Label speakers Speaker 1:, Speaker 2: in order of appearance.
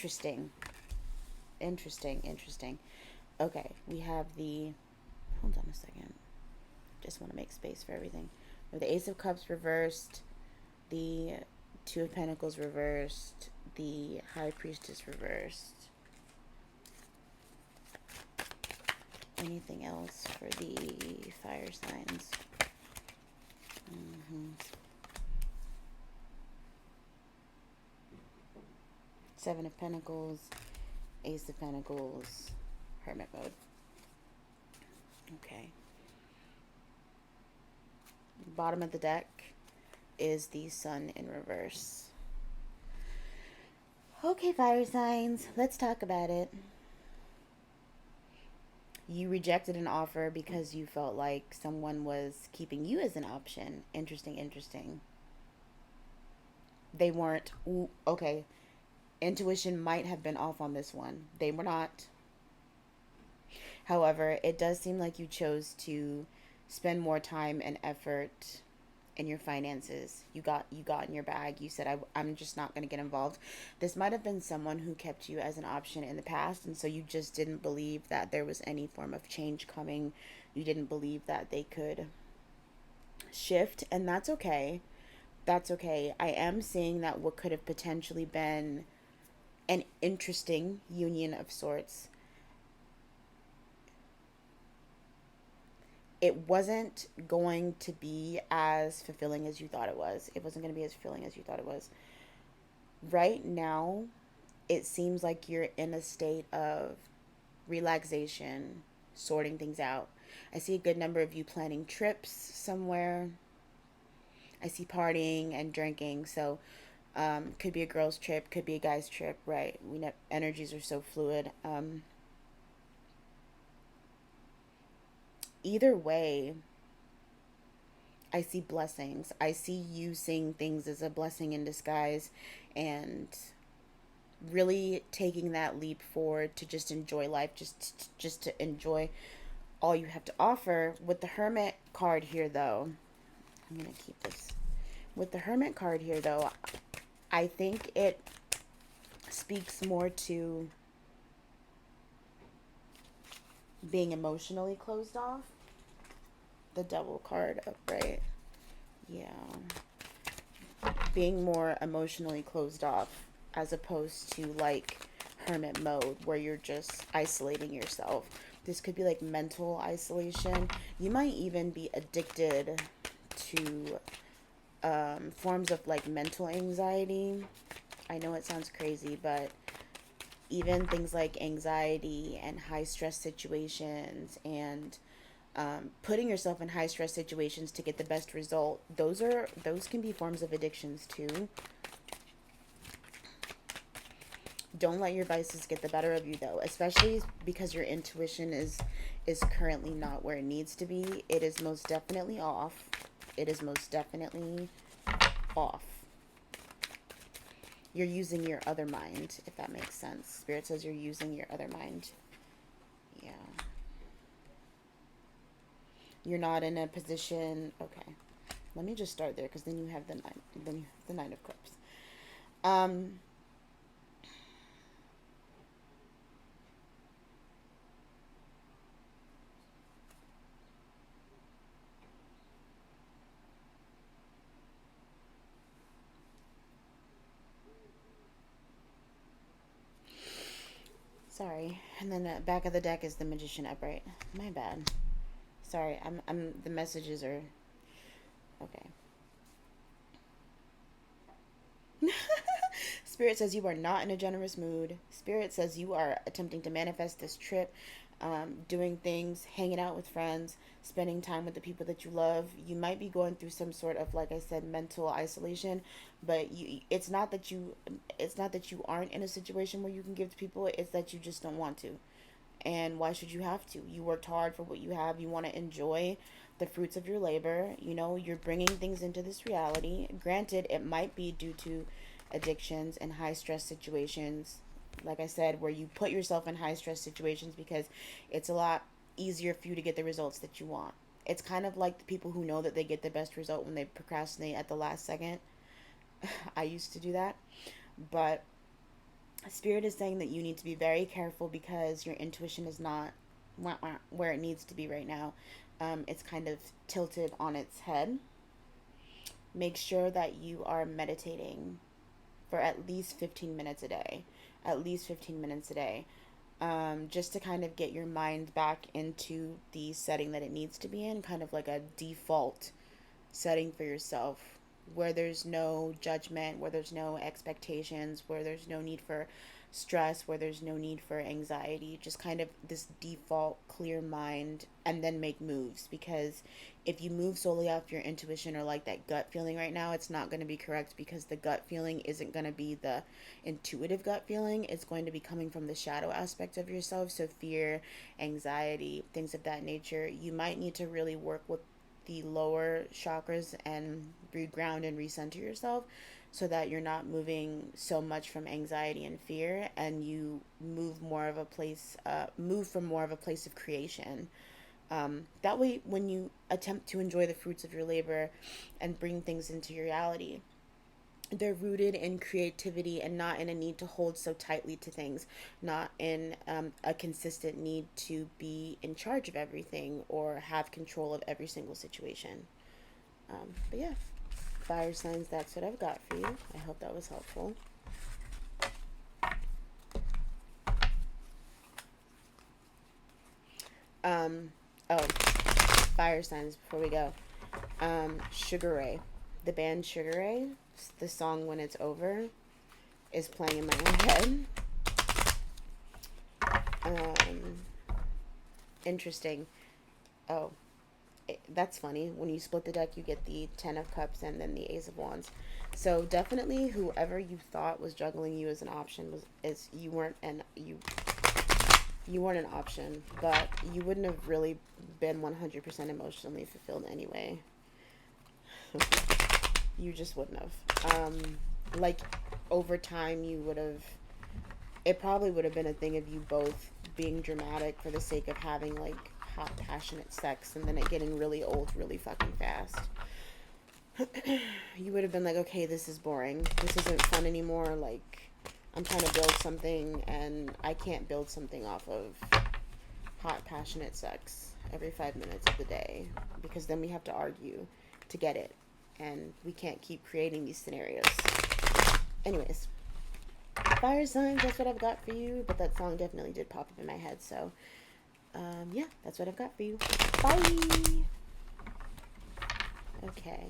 Speaker 1: Interesting. Interesting. Okay, we have the. Hold on a second. Just want to make space for everything. We have the Ace of Cups reversed, the Two of Pentacles reversed, the High Priestess reversed. Anything else for the fire signs? Seven of Pentacles, Ace of Pentacles, Hermit mode. Okay. Bottom of the deck is the Sun in reverse. Okay, fire signs, let's talk about it. You rejected an offer because you felt like someone was keeping you as an option. Interesting. They weren't. Ooh, okay. Intuition might have been off on this one. They were not. However, it does seem like you chose to spend more time and effort in your finances. You got in your bag. You said I'm just not going to get involved. This might have been someone who kept you as an option in the past, and so you just didn't believe that there was any form of change coming. You didn't believe that they could shift, and that's okay. That's okay. I am seeing that what could have potentially been an interesting union of sorts, it wasn't going to be as fulfilling as you thought it was. It wasn't going to be as fulfilling as you thought it was. Right now, it seems like you're in a state of relaxation, sorting things out. I see a good number of you planning trips somewhere. I see partying and drinking. So, could be a girl's trip, could be a guy's trip, right? We know energies are so fluid. Either way, I see blessings. I see you seeing things as a blessing in disguise and really taking that leap forward to just enjoy life, just to enjoy all you have to offer. With the Hermit card here though, I'm going to keep this. With the Hermit card here though, I think it speaks more to being emotionally closed off. The Devil card upright. Yeah. Being more emotionally closed off as opposed to like hermit mode where you're just isolating yourself. This could be like mental isolation. You might even be addicted to forms of like mental anxiety. I know it sounds crazy, but even things like anxiety and high stress situations and putting yourself in high stress situations to get the best result, those can be forms of addictions too. Don't let your vices get the better of you though, especially because your intuition is currently not where it needs to be. It is most definitely off. It is most definitely off. You're using your other mind, if that makes sense. Spirit says you're using your other mind. Yeah. You're not in a position. Okay, let me just start there because then you have the nine. Then you have the Nine of Cups. Um. Sorry. And then the back of the deck is the Magician upright. My bad. Sorry. I'm. The messages are. Okay. Spirit says you are not in a generous mood. Spirit says you are attempting to manifest this trip, doing things, hanging out with friends, spending time with the people that you love. You might be going through some sort of, like I said, mental isolation, but it's not that you aren't in a situation where you can give to people. It's that you just don't want to. And why should you have to? You worked hard for what you have. You want to enjoy the fruits of your labor. You know, you're bringing things into this reality. Granted, it might be due to addictions and high stress situations. Like I said, where you put yourself in high stress situations because it's a lot easier for you to get the results that you want. It's kind of like the people who know that they get the best result when they procrastinate at the last second. I used to do that. But Spirit is saying that you need to be very careful because your intuition is not where it needs to be right now. It's kind of tilted on its head. Make sure that you are meditating for at least 15 minutes a day. At least 15 minutes a day. Just to kind of get your mind back into the setting that it needs to be in, kind of like a default setting for yourself where there's no judgment, where there's no expectations, where there's no need for stress, where there's no need for anxiety, just kind of this default clear mind, and then make moves. Because if you move solely off your intuition or like that gut feeling right now, it's not going to be correct, because the gut feeling isn't going to be the intuitive gut feeling. It's going to be coming from the shadow aspect of yourself. So fear, anxiety, things of that nature. You might need to really work with the lower chakras and reground and recenter yourself, so that you're not moving so much from anxiety and fear, and you move from more of a place of creation. That way, when you attempt to enjoy the fruits of your labor and bring things into your reality, they're rooted in creativity and not in a need to hold so tightly to things, not in a consistent need to be in charge of everything or have control of every single situation. But yeah, fire signs, that's what I've got for you. I hope that was helpful. Um, oh, fire signs before we go. Sugar Ray. The band Sugar Ray, the song When It's Over, is playing in my head. Um, Interesting. Oh, that's funny. When you split the deck, you get the Ten of Cups and then the Ace of Wands. So definitely, whoever you thought was juggling you as an option you weren't an option, but you wouldn't have really been 100% emotionally fulfilled anyway. You just wouldn't have. Like, over time, you would have. It probably would have been a thing of you both being dramatic for the sake of having, like, hot, passionate sex, and then it getting really old really fucking fast. You would have been like, okay, this is boring. This isn't fun anymore. Like, I'm trying to build something, and I can't build something off of hot, passionate sex every 5 minutes of the day, because then we have to argue to get it, and we can't keep creating these scenarios. Anyways, fire signs, that's what I've got for you, but that song definitely did pop up in my head, so yeah, that's what I've got for you. Bye. Okay.